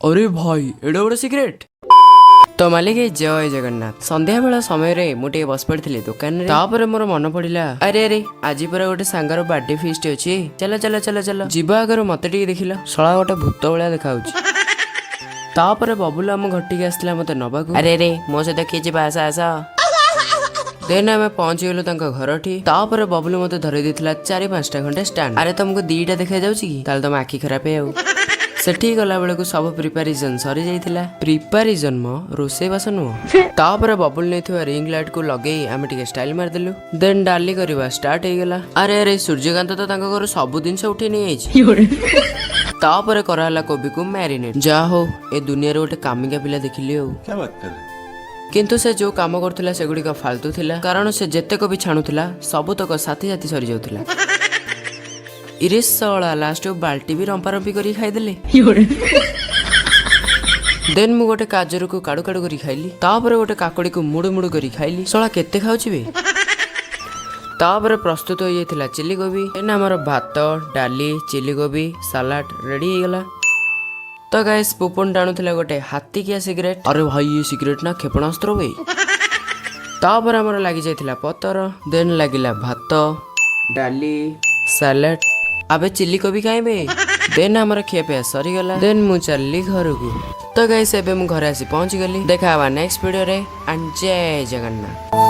अरे भाई एडे बड़ सिगरेट तो मालिक जय जगन्नाथ संध्या बेला समय मुझे बस पड़ी दुकान तापर मोर मन पड़ा अरे अरे आज पूरा गोटे सांगर बर्थडे फिस्ट अच्छी चल चल चल चल जीवा आगर मत देखिल शला गोटे भूत भाया देखा तापर बबुल आम घटिक आसला मत नवा अरे अरे मो सहित किए जी आस आस देन आम पहुंची गलु घर तापर बबुल मत धरी देता 4-5टा खंडे स्टांड अरे तुमको 2टा देखा जाऊँ तुम आखि खराब है सेठी गला बेलू सब प्रिपारेसन सरी जाइथिला प्रिपारेसन मो रोसे बास नुह तापर बबुल नहीं रिंग लाइट को लगे आम टे स्टाइल मारदेलु देन डाली करवा स्टार्ट हो गला अरे अरे सूर्यकांत तो घर सब जिन उठे नहीं तापर कराला कोबी को मैरिनेट जा हो ए दुनिया रे गोटे कामिका पिला देखिली हो किंतु से जो काम करथिला सेगुडी का फालतू थिला कारण से जेते को भी छाणुथिला सब तक साथी साथी सरी जाउथिला इरे सला लास्ट बाल्टी भी रंपा रंपी करी खाईदेले देन मु गोटे काजर को काडू काडू करी खाइली तापर गोटे काकड़ी को मुड़ू मुड़ू करी खाइली सला केते खाउची बे तापर प्रस्तुत हो जाइथिला चिली कोबी एना हमर भात डाली चिली कोबी सलाड रेडी हो गला तो गाइस पुपन टाणुथिला गोटे हाथी किया सिगरेट अरे भाई ये सिगरेट ना क्षेपणास्त्र बे तापर हमर लागि जाइथिला पतर देन लागिला भात डाली सलाड अबे चिल्ली कोबी खाइबे देन हमर खियापिया सरी गला देन मु चलली घर को तो गाइस एबे मु घर आसी पहुंच गली देखा नेक्स्ट वीडियो रे एंड जय जगन्नाथ।